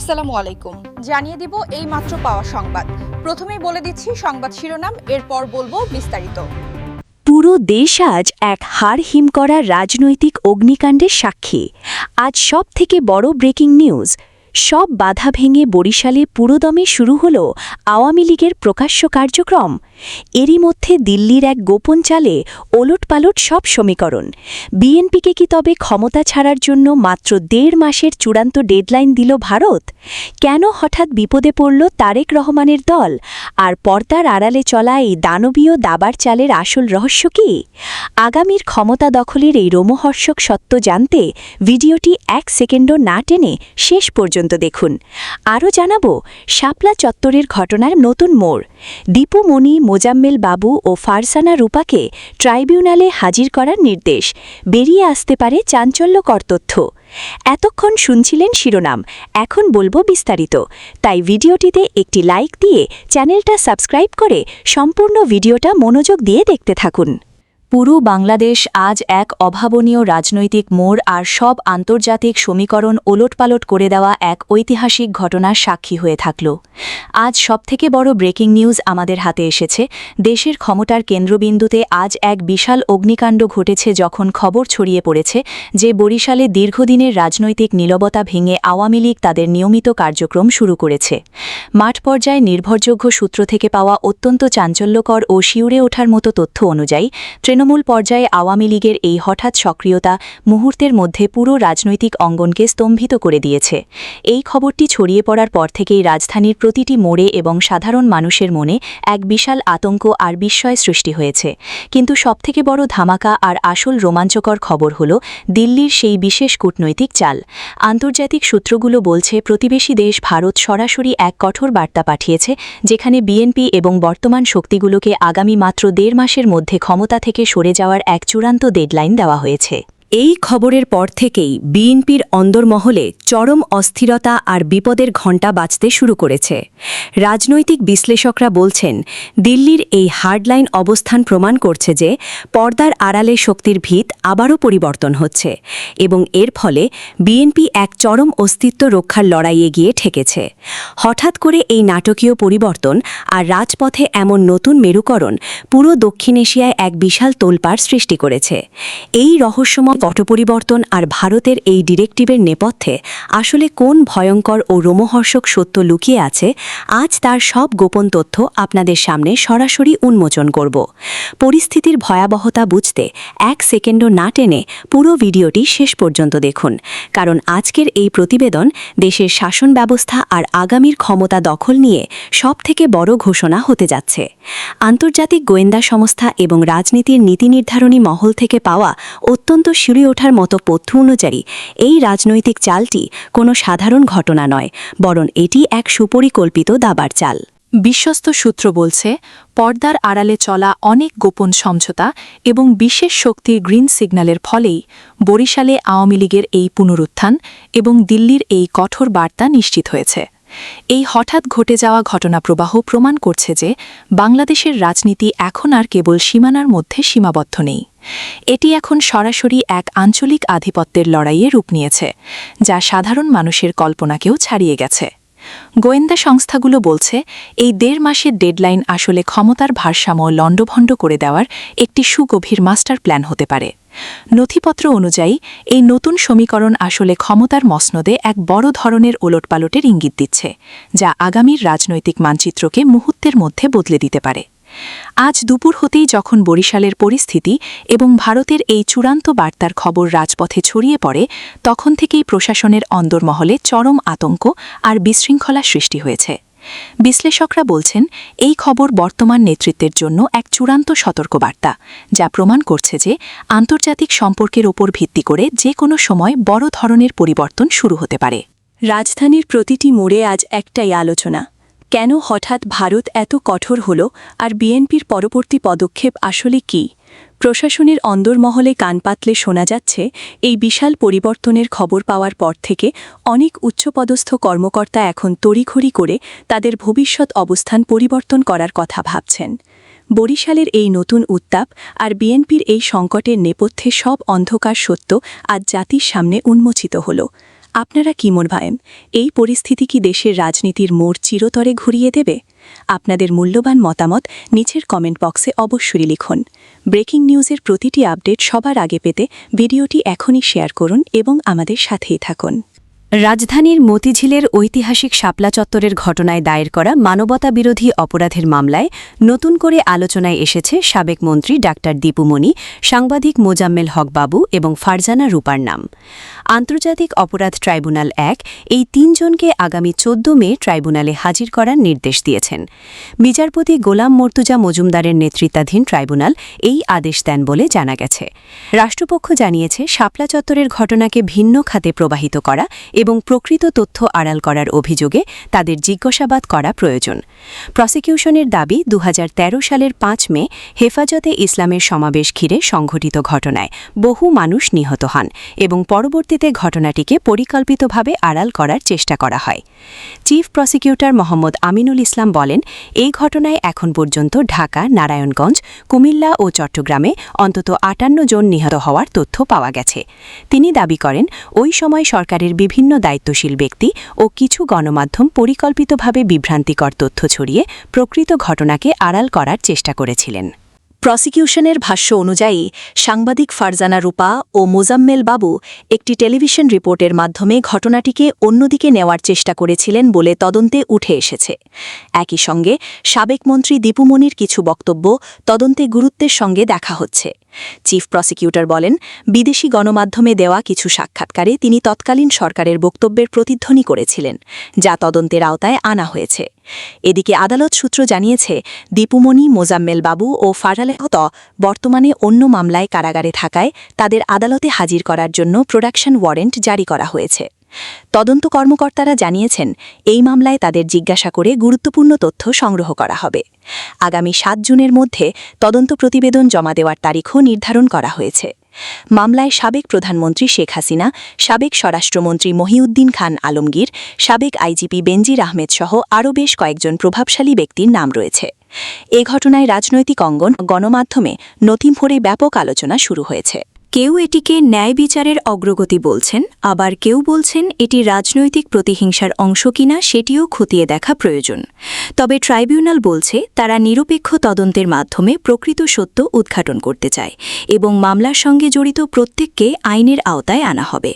আসসালামু আলাইকুম। জানিয়ে দিব এই মাত্র পাওয়া সংবাদ। প্রথমেই বলে দিচ্ছি সংবাদ শিরোনাম, এরপর বলবো বিস্তারিত। পুরো দেশ আজ এক হাড় হিম করা রাজনৈতিক অগ্নিকাণ্ডের সাক্ষী। আজ সব থেকে বড় ব্রেকিং নিউজ, সব বাধা ভেঙে বরিশালে পুরোদমে শুরু হল আওয়ামী লীগের প্রকাশ্য কার্যক্রম। এরই মধ্যে দিল্লির এক গোপন চালে ওলটপালট সব সমীকরণ। বিএনপিকে কি তবে ক্ষমতা ছাড়ার জন্য মাত্র ১.৫ মাসের চূড়ান্ত ডেডলাইন দিল ভারত? কেন হঠাৎ বিপদে পড়ল তারেক রহমানের দল? আর পর্দার আড়ালে চলা এই দানবীয় দাবার চালের আসল রহস্য কি? আগামীর ক্ষমতা দখলের এই রোমহর্ষক সত্য জানতে ভিডিওটি ১ সেকেন্ডও না টেনে শেষ পর্যন্ত দেখুন। আরও জানাবো শাপলা চত্বরের ঘটনার নতুন মোড়। দীপু মনি, মোজাম্মেল বাবু ও ফারসানা রূপাকে ট্রাইব্যুনালে হাজির করার নির্দেশ। বেরিয়ে আসতে পারে চাঞ্চল্যকর তথ্য। এতক্ষণ শুনছিলেন শিরোনাম, এখন বলবো বিস্তারিত। তাই ভিডিওটিতে একটি লাইক দিয়ে চ্যানেলটা সাবস্ক্রাইব করে সম্পূর্ণ ভিডিওটা মনোযোগ দিয়ে দেখতে থাকুন। পুরো বাংলাদেশ আজ এক অভাবনীয় রাজনৈতিক মোড় আর সব আন্তর্জাতিক সমীকরণ ওলটপালট করে দেওয়া এক ঐতিহাসিক ঘটনার সাক্ষী হয়ে থাকল। আজ সবথেকে বড় ব্রেকিং নিউজ আমাদের হাতে এসেছে। দেশের ক্ষমতার কেন্দ্রবিন্দুতে আজ এক বিশাল অগ্নিকাণ্ড ঘটেছে যখন খবর ছড়িয়ে পড়েছে যে বরিশালে দীর্ঘদিনের রাজনৈতিক নীরবতা ভেঙে আওয়ামী লীগ তাদের নিয়মিত কার্যক্রম শুরু করেছে। মাঠ পর্যায়ে নির্ভরযোগ্য সূত্র থেকে পাওয়া অত্যন্ত চাঞ্চল্যকর ও শিউরে ওঠার মতো তথ্য অনুযায়ী তৃণমূল পর্যায়ে আওয়ামী লীগের এই হঠাৎ সক্রিয়তা মুহূর্তের মধ্যে পুরো রাজনৈতিক অঙ্গনকে স্তম্ভিত করে দিয়েছে। এই খবরটি ছড়িয়ে পড়ার পর থেকেই রাজধানীর প্রতিটি মোড়ে এবং সাধারণ মানুষের মনে এক বিশাল আতঙ্ক আর বিস্ময় সৃষ্টি হয়েছে। কিন্তু সবথেকে বড় ধামাকা আর আসল রোমাঞ্চকর খবর হল দিল্লির সেই বিশেষ কূটনৈতিক চাল। আন্তর্জাতিক সূত্রগুলো বলছে প্রতিবেশী দেশ ভারত সরাসরি এক কঠোর বার্তা পাঠিয়েছে, যেখানে বিএনপি এবং বর্তমান শক্তিগুলোকে আগামী মাত্র ১.৫ মাসের মধ্যে ক্ষমতা থেকে সরে যাওয়ার এক চূড়ান্ত ডেডলাইন দেওয়া হয়েছে। এই খবরের পর থেকেই বিএনপির অন্দরমহলে চরম অস্থিরতা আর বিপদের ঘণ্টা বাজতে শুরু করেছে। রাজনৈতিক বিশ্লেষকরা বলছেন, দিল্লির এই হার্ডলাইন অবস্থান প্রমাণ করছে যে পর্দার আড়ালে শক্তির ভিত আবারও পরিবর্তন হচ্ছে এবং এর ফলে বিএনপি এক চরম অস্তিত্ব রক্ষার লড়াইয়ে গিয়ে ঠেকেছে। হঠাৎ করে এই নাটকীয় পরিবর্তন আর রাজপথে এমন নতুন মেরুকরণ পুরো দক্ষিণ এশিয়ায় এক বিশাল তোলপাড় সৃষ্টি করেছে। এই রহস্যময় পটপরিবর্তন আর ভারতের এই ডিরেক্টিভের নেপথ্যে আসলে কোন ভয়ঙ্কর ও রোমহর্ষক সত্য লুকিয়ে আছে, আজ তার সব গোপন তথ্য আপনাদের সামনে সরাসরি উন্মোচন করব। পরিস্থিতির ভয়াবহতা বুঝতে ১ সেকেন্ডও না টেনে পুরো ভিডিওটি শেষ পর্যন্ত দেখুন, কারণ আজকের এই প্রতিবেদন দেশের শাসন ব্যবস্থা আর আগামীর ক্ষমতা দখল নিয়ে সবথেকে বড় ঘোষণা হতে যাচ্ছে। আন্তর্জাতিক গোয়েন্দা সংস্থা এবং রাজনীতির নীতি নির্ধারণী মহল থেকে পাওয়া অত্যন্ত শিউরে ওঠার মতো তথ্য অনুযায়ী এই রাজনৈতিক চালটি কোনো সাধারণ ঘটনা নয়, বরং এটি এক সুপরিকল্পিত দাবার চাল। বিশ্বস্ত সূত্র বলছে, পর্দার আড়ালে চলা অনেক গোপন সমঝোতা এবং বিশেষ শক্তির গ্রিন সিগন্যালের ফলেই বরিশালে আওয়ামী লীগের এই পুনরুত্থান এবং দিল্লির এই কঠোর বার্তা নিশ্চিত হয়েছে। এই হঠাৎ ঘটে যাওয়া ঘটনাপ্রবাহ প্রমাণ করছে যে বাংলাদেশের রাজনীতি এখন আর কেবল সীমানার মধ্যে সীমাবদ্ধ নেই। এটি এখন সরাসরি এক আঞ্চলিক আধিপত্যের লড়াইয়ে রূপ নিয়েছে, যা সাধারণ মানুষের কল্পনাকেও ছাড়িয়ে গেছে। গোয়েন্দা সংস্থাগুলো বলছে, এই ১.৫ মাসের ডেডলাইন আসলে ক্ষমতার ভারসাম্য লণ্ডভণ্ড করে দেওয়ার একটি সুগভীর মাস্টার প্ল্যান হতে পারে। নথিপত্র অনুযায়ী এই নতুন সমীকরণ আসলে ক্ষমতার মসনদে এক বড় ধরনের ওলটপালটের ইঙ্গিত দিচ্ছে, যা আগামীর রাজনৈতিক মানচিত্রকে মুহূর্তের মধ্যে বদলে দিতে পারে। আজ দুপুর হতেই যখন বরিশালের পরিস্থিতি এবং ভারতের এই চূড়ান্ত বার্তার খবর রাজপথে ছড়িয়ে পড়ে, তখন থেকেই প্রশাসনের অন্দরমহলে চরম আতঙ্ক আর বিশৃঙ্খলা সৃষ্টি হয়েছে। বিশ্লেষকরা বলছেন, এই খবর বর্তমান নেতৃত্বের জন্য এক চূড়ান্ত সতর্কবার্তা, যা প্রমাণ করছে যে আন্তর্জাতিক সম্পর্কের ওপর ভিত্তি করে যে কোনো সময় বড় ধরনের পরিবর্তন শুরু হতে পারে। রাজধানীর প্রতিটি মোড়ে আজ একটাই আলোচনা, কেন হঠাৎ ভারত এত কঠোর হল আর বিএনপির পরবর্তী পদক্ষেপ আসলে কি? প্রশাসনের অন্দরমহলে কান পাতলে শোনা যাচ্ছে, এই বিশাল পরিবর্তনের খবর পাওয়ার পর থেকে অনেক উচ্চপদস্থ কর্মকর্তা এখন তড়িঘড়ি করে তাদের ভবিষ্যৎ অবস্থান পরিবর্তন করার কথা ভাবছেন। বরিশালের এই নতুন উত্তাপ আর বিএনপির এই সংকটের নেপথ্যে সব অন্ধকার সত্য আজ জাতির সামনে উন্মোচিত হল। আপনারা কি মনে ভাবেন এই পরিস্থিতি কি দেশের রাজনীতির মোড় চিরতরে ঘুরিয়ে দেবে? আপনাদের মূল্যবান মতামত নিচের কমেন্ট বক্সে অবশ্যই লিখুন। ব্রেকিং নিউজের প্রতিটি আপডেট সবার আগে পেতে ভিডিওটি এখনই শেয়ার করুন এবং আমাদের সাথেই থাকুন। রাজধানীর মতিঝিলের ঐতিহাসিক শাপলা চত্বরের ঘটনায় দায়ের করা মানবতাবিরোধী অপরাধের মামলায় নতুন করে আলোচনায় এসেছে সাবেক মন্ত্রী ডাক্তার দীপু মনি, সাংবাদিক মোজাম্মেল হক বাবু এবং ফারজানা রূপার নাম। আন্তর্জাতিক অপরাধ ট্রাইব্যুনাল ১ এই তিনজনকে আগামী ১৪ মে ট্রাইব্যুনালে হাজির করার নির্দেশ দিয়েছেন। বিচারপতি গোলাম মর্তুজা মজুমদারের নেতৃত্বাধীন ট্রাইব্যুনাল এই আদেশ দেন বলে জানা গেছে। রাষ্ট্রপক্ষ জানিয়েছে, শাপলা চত্বরের ঘটনাকে ভিন্ন খাতে প্রবাহিত করা এবং প্রকৃত তথ্য আড়াল করার অভিযোগে তাদের জিজ্ঞাসাবাদ করা প্রয়োজন। প্রসিকিউশনের দাবি, ২০১৩ সালের ৫ মে হেফাজতে ইসলামের সমাবেশ ঘিরে সংঘটিত ঘটনায় বহু মানুষ নিহত হন এবং পরবর্তীতে ঘটনাটিকে পরিকল্পিতভাবে আড়াল করার চেষ্টা করা হয়। চিফ প্রসিকিউটর মোহাম্মদ আমিনুল ইসলাম বলেন, এই ঘটনায় এখন পর্যন্ত ঢাকা, নারায়ণগঞ্জ, কুমিল্লা ও চট্টগ্রামে অন্তত ৫৮ জন নিহত হওয়ার তথ্য পাওয়া গেছে। তিনি দাবি করেন, ওই সময় সরকারের বিভিন্ন দায়িত্বশীল ব্যক্তি ও কিছু গণমাধ্যম পরিকল্পিতভাবে বিভ্রান্তিকর তথ্য ছড়িয়ে প্রকৃত ঘটনাকে আড়াল করার চেষ্টা করেছিলেন। প্রসিকিউশনের ভাষ্য অনুযায়ী সাংবাদিক ফারজানা রূপা ও মোজাম্মেল বাবু একটি টেলিভিশন রিপোর্টের মাধ্যমে ঘটনাটিকে অন্যদিকে নেওয়ার চেষ্টা করেছিলেন বলে তদন্তে উঠে এসেছে। একই সঙ্গে সাবেক মন্ত্রী দীপু মনির কিছু বক্তব্য তদন্তে গুরুত্বের সঙ্গে দেখা হচ্ছে। চিফ প্রসিকিউটর বলেন, বিদেশি গণমাধ্যমে দেওয়া কিছু সাক্ষাৎকারে তিনি তৎকালীন সরকারের বক্তব্যের প্রতিধ্বনি করেছিলেন, যা তদন্তের আওতায় আনা হয়েছে। এদিকে আদালত সূত্র জানিয়েছে, দীপুমনি, মোজাম্মেল বাবু ও ফারালে বর্তমানে অন্য মামলায় কারাগারে থাকায় তাদের আদালতে হাজির করার জন্য প্রোডাকশন ওয়ারেন্ট জারি করা হয়েছে। তদন্ত কর্মকর্তারা জানিয়েছেন, এই মামলায় তাদের জিজ্ঞাসা করে গুরুত্বপূর্ণ তথ্য সংগ্রহ করা হবে। আগামী ৭ জুনের মধ্যে তদন্ত প্রতিবেদন জমা দেওয়ার তারিখও নির্ধারণ করা হয়েছে। মামলায় সাবেক প্রধানমন্ত্রী শেখ হাসিনা, সাবেক স্বরাষ্ট্রমন্ত্রী মহিউদ্দিন খান আলমগীর, সাবেক আইজিপি বেনজির আহমেদ সহ আরও বেশ কয়েকজন প্রভাবশালী ব্যক্তির নাম রয়েছে। এ ঘটনায় রাজনৈতিক অঙ্গন, গণমাধ্যমে নতুন করে ব্যাপক আলোচনা শুরু হয়েছে। কেউ এটিকে ন্যায় বিচারের অগ্রগতি বলছেন, আবার কেউ বলছেন এটি রাজনৈতিক প্রতিহিংসার অংশ কিনা সেটিও খতিয়ে দেখা প্রয়োজন। তবে ট্রাইব্যুনাল বলছে, তারা নিরপেক্ষ তদন্তের মাধ্যমে প্রকৃত সত্য উদ্ঘাটন করতে চায় এবং মামলার সঙ্গে জড়িত প্রত্যেককে আইনের আওতায় আনা হবে।